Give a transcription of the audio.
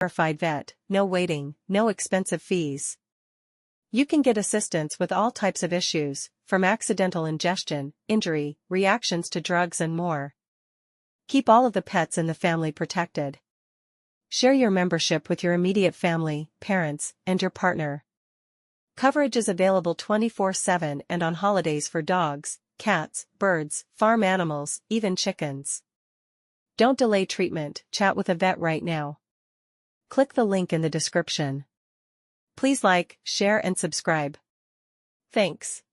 Verified vet, no waiting, no expensive fees. You can get assistance with all types of issues, from accidental ingestion, injury, reactions to drugs and more. Keep all of the pets in the family protected. Share your membership with your immediate family, parents, and your partner. Coverage is available 24/7 and on holidays for dogs, cats, birds, farm animals, even chickens. Don't delay treatment, chat with a vet right now. Click the link in the description. Please like, share and subscribe. Thanks.